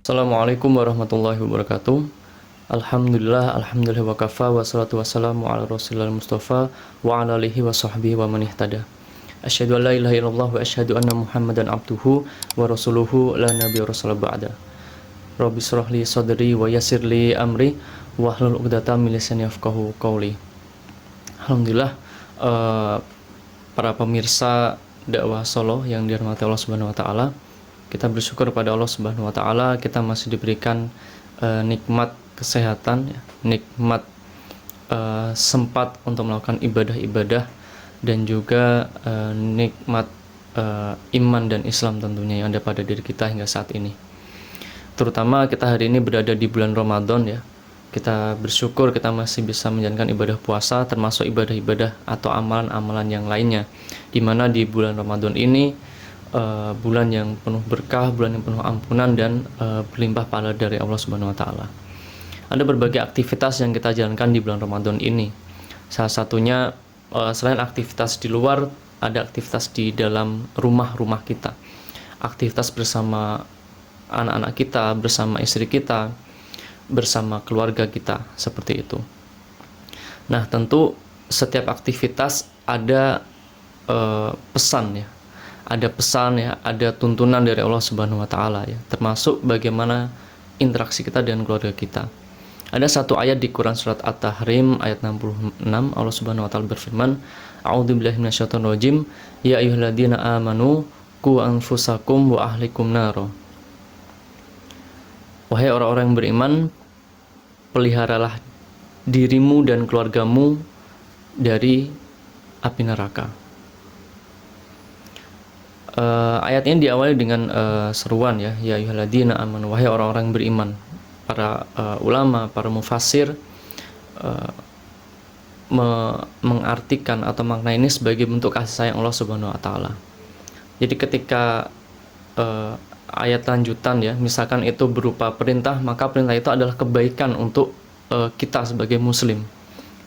Assalamualaikum warahmatullahi wabarakatuh. Alhamdulillah wa kafa wassalatu wassalamu ala rasulillah mustafa wa ala alihi wa sahbihi wa man ihtada. Asyhadu an la ilaha illallah wa asyhadu anna Muhammadan abduhu wa rasuluhu la nabiyya rasul ba'da. Rabbi shrah li sadri wa yassir li amri wahlul 'uqdatam min lisani yafqahu qawli. Alhamdulillah, para pemirsa dakwah Solo yang dirahmati Allah Subhanahu wa taala. Kita bersyukur pada Allah Subhanahu wa taala kita masih diberikan nikmat kesehatan, ya, nikmat sempat untuk melakukan ibadah-ibadah dan juga nikmat iman dan Islam tentunya yang ada pada diri kita hingga saat ini. Terutama kita hari ini berada di bulan Ramadan, ya. Kita bersyukur kita masih bisa menjalankan ibadah puasa termasuk ibadah-ibadah atau amalan-amalan yang lainnya. Di mana di bulan Ramadan ini bulan yang penuh berkah, bulan yang penuh ampunan dan berlimpah pahala dari Allah Subhanahu wa taala. Ada berbagai aktivitas yang kita jalankan di bulan Ramadan ini. Salah satunya selain aktivitas di luar, ada aktivitas di dalam rumah-rumah kita. Aktivitas bersama anak-anak kita, bersama istri kita, bersama keluarga kita, seperti itu. Nah, tentu setiap aktivitas ada pesan, ya. Ada pesan, ya, ada tuntunan dari Allah Subhanahu wa taala, ya, termasuk bagaimana interaksi kita dengan keluarga kita. Ada satu ayat di Quran surat At-Tahrim ayat 66, Allah Subhanahu wa taala berfirman, A'udzubillahi minasyaitonir rajim, ya ayyuhalladzina amanu qu anfusakum wa ahlikum naro. Wahai orang-orang yang beriman, peliharalah dirimu dan keluargamu dari api neraka. Ayat ini diawali dengan seruan, ya ayyuhalladzina amanu, wahai orang-orang beriman. Para ulama, para mufassir mengartikan atau makna ini sebagai bentuk kasih sayang Allah Subhanahu wa taala. Jadi ketika ayat lanjutan, ya, misalkan itu berupa perintah, maka perintah itu adalah kebaikan untuk kita sebagai muslim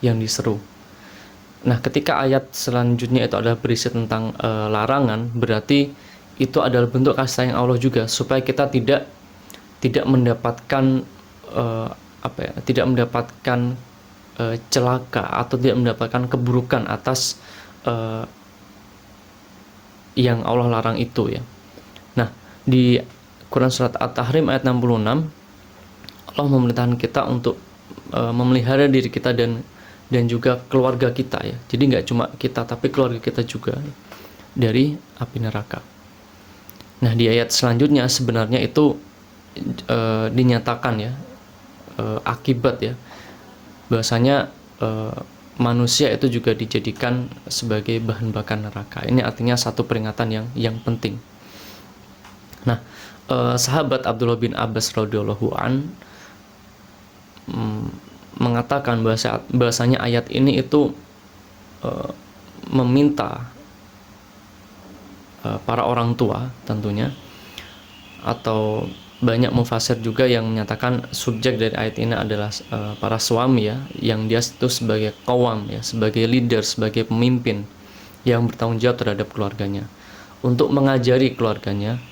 yang diseru. Nah, ketika ayat selanjutnya itu adalah berisi tentang larangan, berarti itu adalah bentuk kasih sayang Allah juga, supaya kita tidak mendapatkan tidak mendapatkan celaka atau tidak mendapatkan keburukan atas yang Allah larang itu, ya. Nah, di Quran surat At-Tahrim ayat 66, Allah memerintahkan kita untuk memelihara diri kita dan juga keluarga kita, ya. Jadi nggak cuma kita, tapi keluarga kita juga, ya, dari api neraka. Nah, di ayat selanjutnya sebenarnya itu dinyatakan, ya, akibat, ya, bahwasanya manusia itu juga dijadikan sebagai bahan bakar neraka. Ini artinya satu peringatan yang penting. Nah, sahabat Abdullah bin Abbas radhiyallahu an mengatakan bahasanya ayat ini itu meminta para orang tua tentunya, atau banyak mufassir juga yang menyatakan subjek dari ayat ini adalah para suami, ya, yang dia itu sebagai qawam, ya, sebagai leader, sebagai pemimpin yang bertanggung jawab terhadap keluarganya, untuk mengajari keluarganya.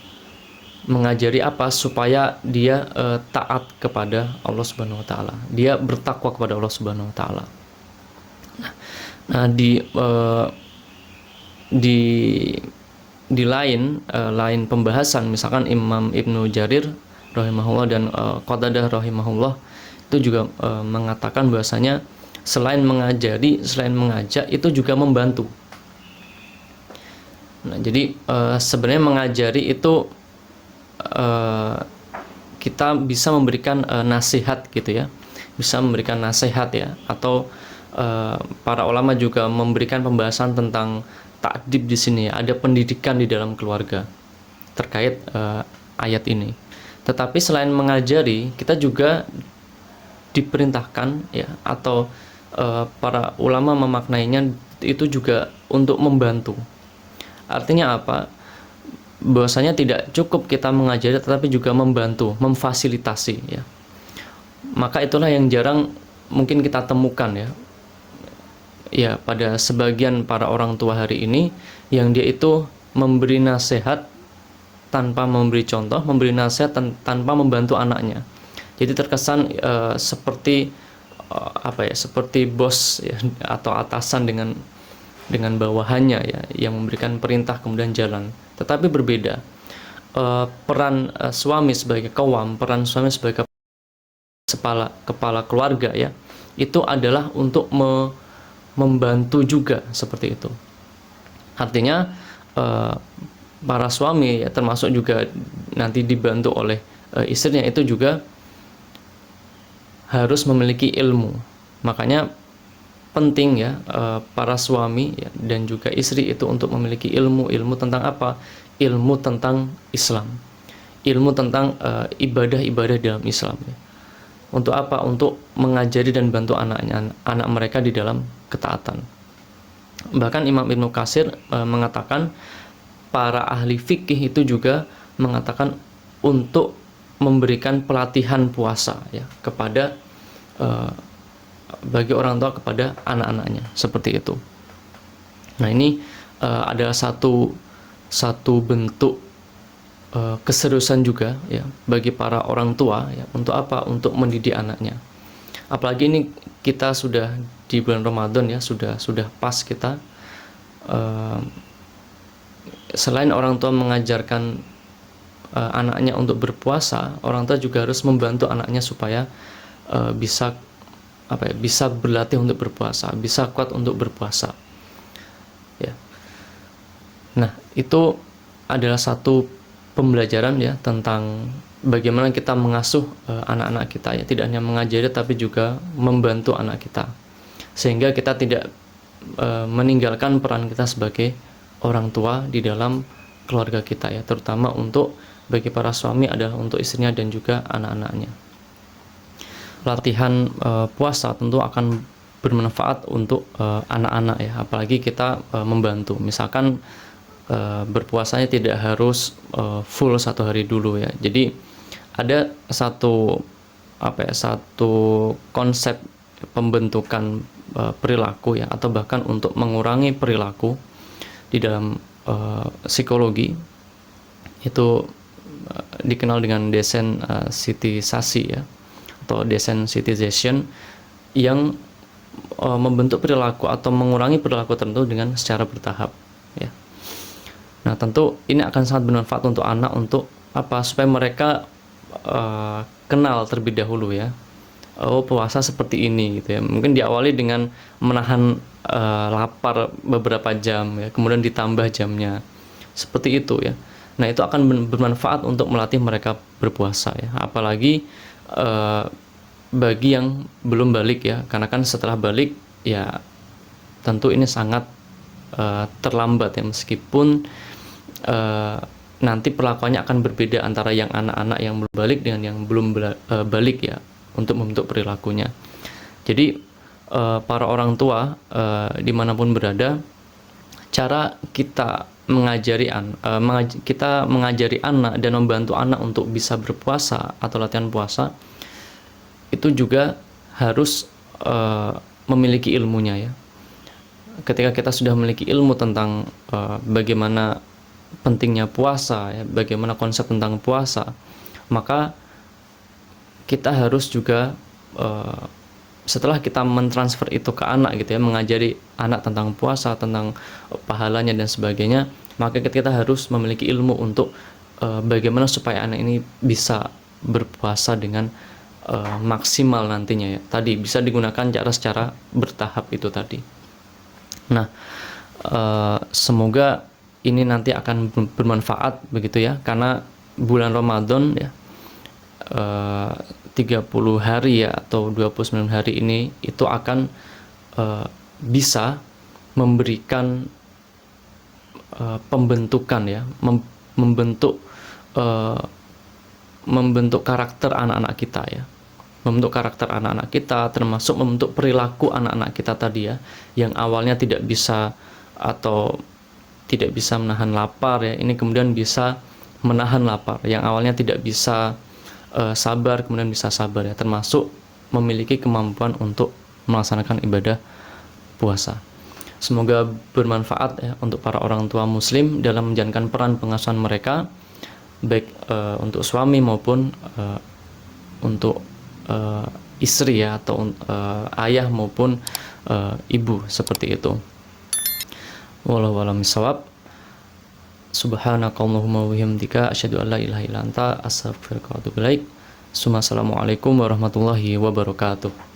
Mengajari apa? Supaya dia taat kepada Allah Subhanahu wa taala. Dia bertakwa kepada Allah Subhanahu wa taala. Nah, di lain pembahasan, misalkan Imam Ibnu Jarir rahimahullah dan Qatadah rahimahullah itu juga mengatakan bahwasanya selain mengajari, selain mengajak, itu juga membantu. Nah, jadi sebenarnya mengajari itu kita bisa memberikan nasihat, gitu, ya, bisa memberikan nasihat, ya, atau para ulama juga memberikan pembahasan tentang ta'dib di sini, ya. Ada pendidikan di dalam keluarga terkait ayat ini. Tetapi selain mengajari, kita juga diperintahkan, ya, atau para ulama memaknainya itu juga untuk membantu. Artinya apa? Bahwasanya tidak cukup kita mengajari, tetapi juga membantu, memfasilitasi, ya. Maka itulah yang jarang mungkin kita temukan, ya, pada sebagian para orang tua hari ini, yang dia itu memberi nasihat tanpa memberi contoh, memberi nasihat tanpa membantu anaknya. Jadi terkesan seperti seperti bos ya, atau atasan dengan bawahannya ya, yang memberikan perintah kemudian jalan. Tetapi berbeda peran suami sebagai qawwam, peran suami sebagai kepala keluarga ya, itu adalah untuk membantu juga seperti itu. Artinya para suami ya, termasuk juga nanti dibantu oleh istrinya, itu juga harus memiliki ilmu. Makanya penting ya para suami ya, dan juga istri itu untuk memiliki ilmu tentang apa? Ilmu tentang Islam, ilmu tentang ibadah-ibadah dalam Islam ya. Untuk apa? Untuk mengajari dan bantu anak mereka di dalam ketaatan. Bahkan Imam Ibnu Katsir mengatakan, para ahli fikih itu juga mengatakan untuk memberikan pelatihan puasa ya kepada bagi orang tua kepada anak-anaknya, seperti itu. Nah, ini adalah satu bentuk keseriusan juga ya bagi para orang tua ya, untuk apa? Untuk mendidik anaknya. Apalagi ini kita sudah di bulan Ramadan ya, sudah pas kita selain orang tua mengajarkan anaknya untuk berpuasa, orang tua juga harus membantu anaknya supaya bisa berlatih untuk berpuasa, bisa kuat untuk berpuasa ya. Nah, itu adalah satu pembelajaran ya tentang bagaimana kita mengasuh anak-anak kita ya, tidak hanya mengajari tapi juga membantu anak kita, sehingga kita tidak meninggalkan peran kita sebagai orang tua di dalam keluarga kita ya, terutama untuk bagi para suami adalah untuk istrinya dan juga anak-anaknya. Latihan puasa tentu akan bermanfaat untuk anak-anak ya, apalagi kita membantu. Misalkan berpuasanya tidak harus full 1 hari dulu ya. Jadi ada satu konsep pembentukan perilaku ya, atau bahkan untuk mengurangi perilaku di dalam psikologi, itu dikenal dengan desensitisasi ya, atau desensitization, yang membentuk perilaku atau mengurangi perilaku tertentu dengan secara bertahap ya. Nah, tentu ini akan sangat bermanfaat untuk anak, untuk apa? Supaya mereka kenal terlebih dahulu ya. Oh, puasa seperti ini gitu ya. Mungkin diawali dengan menahan lapar beberapa jam ya, kemudian ditambah jamnya. Seperti itu ya. Nah, itu akan bermanfaat untuk melatih mereka berpuasa ya. Apalagi bagi yang belum balik ya. Karena kan setelah balik ya tentu ini sangat terlambat ya, meskipun nanti perlakuannya akan berbeda antara yang anak-anak yang belum balik dengan yang belum balik ya, untuk membentuk perilakunya. Jadi para orang tua dimanapun berada, cara kita mengajari anak dan membantu anak untuk bisa berpuasa atau latihan puasa, itu juga harus memiliki ilmunya ya. Ketika kita sudah memiliki ilmu tentang bagaimana pentingnya puasa ya, bagaimana konsep tentang puasa, maka kita harus juga setelah kita mentransfer itu ke anak gitu ya, mengajari anak tentang puasa, tentang pahalanya dan sebagainya, maka kita harus memiliki ilmu untuk bagaimana supaya anak ini bisa berpuasa dengan maksimal nantinya ya. Tadi bisa digunakan secara bertahap itu tadi. Nah, semoga ini nanti akan bermanfaat begitu ya, karena bulan Ramadan ya, 30 hari ya atau 29 hari ini itu akan bisa memberikan pembentukan ya, membentuk karakter anak-anak kita ya, membentuk karakter anak-anak kita, termasuk membentuk perilaku anak-anak kita tadi ya, yang awalnya tidak bisa menahan lapar ya, ini kemudian bisa menahan lapar, yang awalnya tidak bisa sabar kemudian bisa sabar ya, termasuk memiliki kemampuan untuk melaksanakan ibadah puasa. Semoga bermanfaat ya untuk para orang tua muslim dalam menjalankan peran pengasuhan mereka baik untuk suami maupun untuk istri ya, atau ayah maupun ibu, seperti itu. Wallahu a'lam bishawab. Subhanakallahumma wa bihamdika asyhadu an la ilaha illa anta astaghfiruka wa atubu ilaik. Assalamualaikum warahmatullahi wabarakatuh.